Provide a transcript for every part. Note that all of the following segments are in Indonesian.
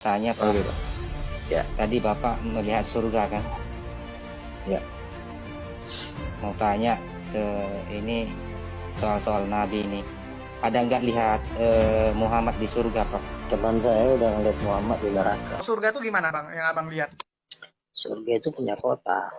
tanya Pak. Oke, Pak. Ya. Tadi Bapak melihat surga kan? Ya. Mau tanya ini soal Nabi ini. Ada nggak lihat Muhammad di surga Pak? Teman saya udah ngeliat Muhammad di neraka. Surga itu gimana Bang yang Abang lihat? Surga itu punya kota.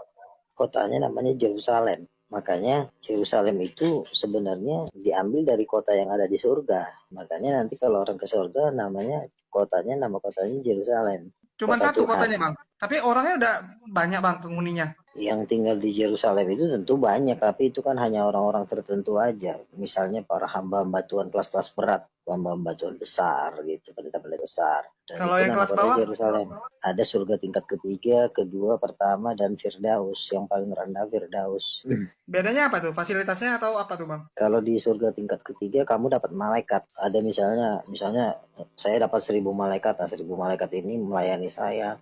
Kotanya namanya Yerusalem. Makanya Yerusalem itu sebenarnya diambil dari kota yang ada di surga. Makanya nanti kalau orang ke surga nama kotanya Yerusalem. Cuman Kota satu Tuhan. kotanya Bang. Tapi orangnya udah banyak Bang penghuninya. Yang tinggal di Yerusalem itu tentu banyak, tapi itu kan hanya orang-orang tertentu aja. Misalnya para hamba-hamba Tuhan kelas-kelas berat, hamba-hamba Tuhan besar gitu, pendeta-pendeta besar. Dan Kalau itu yang nama kelas kota bawah? Yerusalem. Ada surga tingkat ketiga, kedua, pertama, dan Firdaus. Yang paling rendah Firdaus. Bedanya apa tuh? Fasilitasnya atau apa tuh Bang? Kalau di surga tingkat ketiga kamu dapat malaikat. Ada misalnya saya dapat 1.000 malaikat. Nah, 1.000 malaikat ini melayani saya,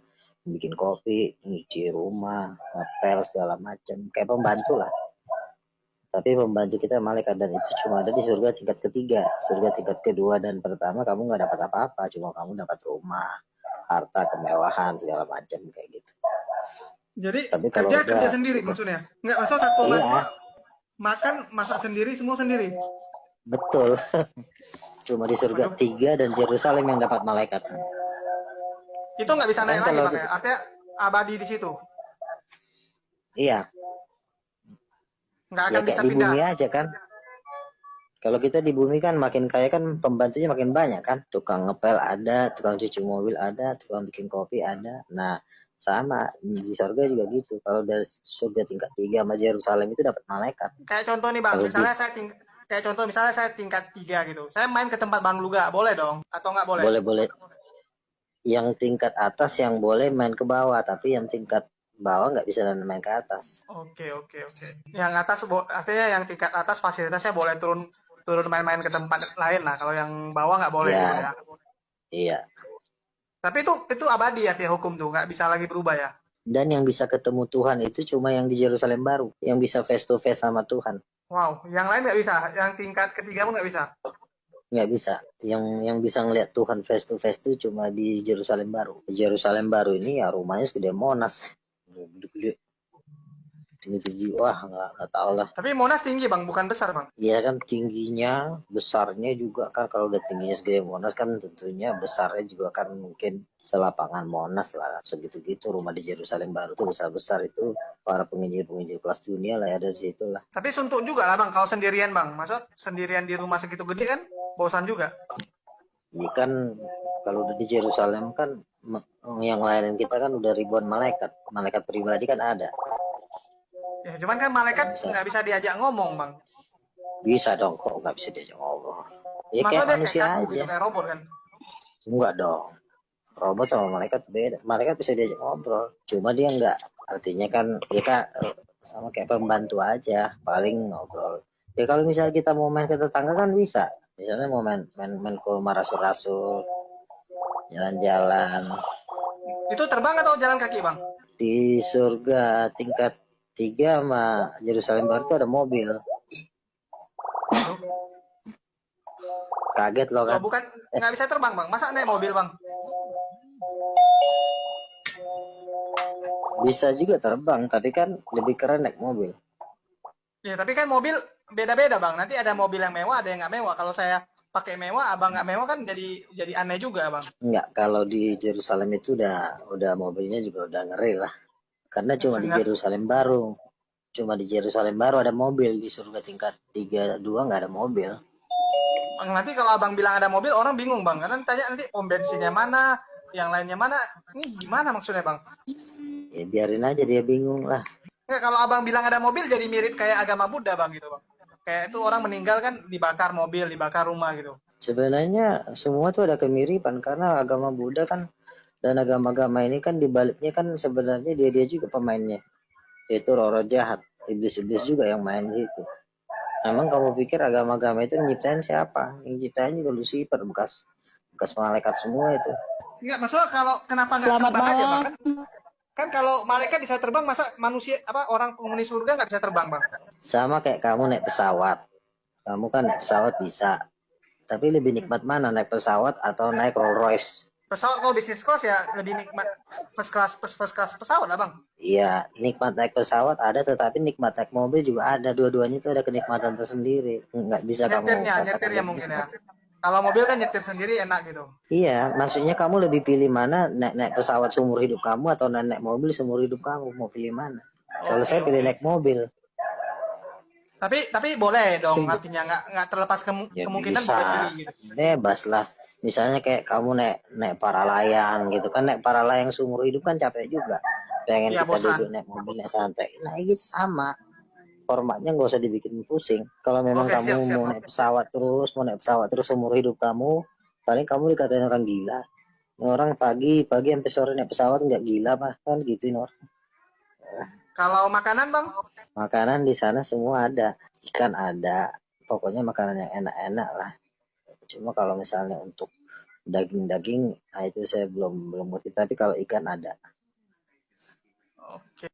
bikin kopi, nyuci rumah, ngepel segala macam, kayak pembantu lah. Tapi pembantu kita malaikat, dan itu cuma ada di surga tingkat ketiga. Surga tingkat kedua dan pertama kamu nggak dapat apa-apa, cuma kamu dapat rumah, harta, kemewahan segala macam kayak gitu. Jadi Tapi kalau kerja sendiri maksudnya? Nggak, maksud satu iya, rumah makan, masak sendiri, semua sendiri? betul. Cuma di surga 3 dan Yerusalem yang dapat malaikat. Itu nggak bisa naik Kan lagi kalau Bang ya? Artinya abadi di situ? Iya, Nggak ya akan bisa kayak di pindah? bumi aja kan. Kalau kita di bumi kan makin kaya kan pembantunya makin banyak kan. Tukang ngepel ada, tukang cuci mobil ada, tukang bikin kopi ada. Nah, sama di surga juga gitu. Kalau dari surga tingkat 3 sama Yerusalem itu dapat malaikat. Kayak contoh nih Bang, Kalau misalnya saya tingkat 3 gitu. Saya main ke tempat Bang Luga, boleh dong? Atau nggak boleh? boleh yang tingkat atas yang boleh main ke bawah, tapi yang tingkat bawah nggak bisa main ke atas. Oke. Yang atas artinya yang tingkat atas fasilitasnya boleh turun main-main ke tempat lain lah. Kalau yang bawah nggak boleh gitu ya. Ya, iya. Tapi itu abadi ya hukum tuh, nggak bisa lagi berubah ya. Dan yang bisa ketemu Tuhan itu cuma yang di Yerusalem baru, yang bisa face to face sama Tuhan. Wow, yang lain nggak bisa. Yang tingkat ketiga pun nggak bisa. Nggak bisa. Yang bisa ngelihat Tuhan face to face itu cuma di Yerusalem baru. Yerusalem baru ini ya rumahnya segede Monas. Gede-gede. Tinggi-tinggi. Wah, nggak tahu lah. Tapi Monas tinggi Bang, bukan besar Bang. Dia kan tingginya, besarnya juga kan. Kalau udah tingginya segede Monas kan tentunya besarnya juga kan mungkin selapangan Monas lah. Segitu-gitu rumah di Yerusalem baru tuh besar-besar itu. Para penginjil-penginjil kelas dunia lah ya, ada di situ lah. Tapi suntuk juga lah Bang, kalau sendirian Bang. Maksud sendirian di rumah segitu gede kan, bosan juga. Ini kan kalau udah di Yerusalem kan yang layanin kita kan udah ribuan malaikat. Malaikat pribadi kan ada. Ya, cuman kan malaikat nggak bisa diajak ngomong Bang. Bisa dong, kok nggak bisa diajak ngobrol. Ya Masa kayak dia manusia kayak kaku aja. gitu, kayak robot kan. Enggak dong. Robot sama malaikat beda. Malaikat bisa diajak ngobrol. Cuma dia enggak. Artinya kan kita sama kayak pembantu aja. Paling ngobrol. Ya kalau misalnya kita mau main ke tetangga kan bisa. Misalnya mau main ke rumah rasul-rasul. Jalan-jalan. Itu terbang atau jalan kaki Bang? Di surga tingkat 3 sama Yerusalem baru itu ada mobil. Kaget loh kan. Oh, bukan, nggak bisa terbang Bang. Masa naik mobil Bang? Bisa juga terbang, tapi kan lebih keren naik mobil. Ya, tapi kan mobil beda-beda Bang. Nanti ada mobil yang mewah, ada yang nggak mewah. Kalau saya pakai mewah, Abang nggak mewah kan jadi aneh juga Bang. Enggak, kalau di Yerusalem itu udah mobilnya juga udah ngeri lah. Karena cuma di Yerusalem baru. Cuma di Yerusalem baru ada mobil. Di surga tingkat 3, 2 nggak ada mobil. Bang, nanti kalau Abang bilang ada mobil, orang bingung Bang. Karena tanya nanti pom bensinnya mana, yang lainnya mana. Ini gimana maksudnya Bang? Ya biarin aja dia bingung lah. Nggak, kalau Abang bilang ada mobil jadi mirip kayak agama Buddha Bang gitu Bang. Kayak itu orang meninggal kan dibakar mobil, dibakar rumah gitu. Sebenarnya semua tuh ada kemiripan. Karena agama Buddha kan dan agama-agama ini kan dibaliknya kan sebenarnya dia juga pemainnya. Yaitu roh-roh jahat. Iblis-iblis juga yang main gitu. Emang kamu pikir agama-agama itu nyiptain siapa? Yang nyiptain juga Lucifer, bekas malaikat semua itu. Enggak, maksudnya kalau kenapa nggak terbang aja Bang? Kan kalau malaikat bisa terbang, masa manusia orang penghuni surga nggak bisa terbang Bang? Sama kayak kamu naik pesawat. Kamu kan naik pesawat bisa. Tapi lebih nikmat mana naik pesawat atau naik Rolls Royce? Pesawat kalau bisnis kelas ya lebih nikmat first class pesawat lah bang. Iya, nikmat naik pesawat ada, tetapi nikmat naik mobil juga ada. Dua-duanya itu ada kenikmatan tersendiri. Nggak bisa kamu katakan Nyetirnya lebih mungkin ya. nikmat. Kalau mobil kan nyetir sendiri enak gitu. Iya, maksudnya kamu lebih pilih mana, naik pesawat seumur hidup kamu atau naik mobil seumur hidup kamu? Mau pilih mana? Kalau Oke saya pilih oke. naik mobil. Tapi boleh dong, Sim- artinya nggak terlepas Ya kemungkinan boleh bisa, pilih gitu. bebas lah. Misalnya kayak kamu naik naik para layang gitu kan, naik para layang seumur hidup kan capek juga. Pengen Iya kita duduk bosan. naik mobil naik santai. Nah gitu sama. Formatnya nggak usah dibikin pusing. Kalau memang Oke kamu siap siap mau bang. naik pesawat terus, mau naik pesawat terus seumur hidup kamu, paling kamu dikatain orang gila. Orang pagi sampai sore naik pesawat nggak gila mah kan gitu orang. Kalau makanan bang, Makanan di sana semua ada, ikan ada, pokoknya makanan yang enak-enak lah. Cuma kalau misalnya untuk daging-daging, nah itu saya belum belum ngerti. Tapi kalau ikan ada. oke.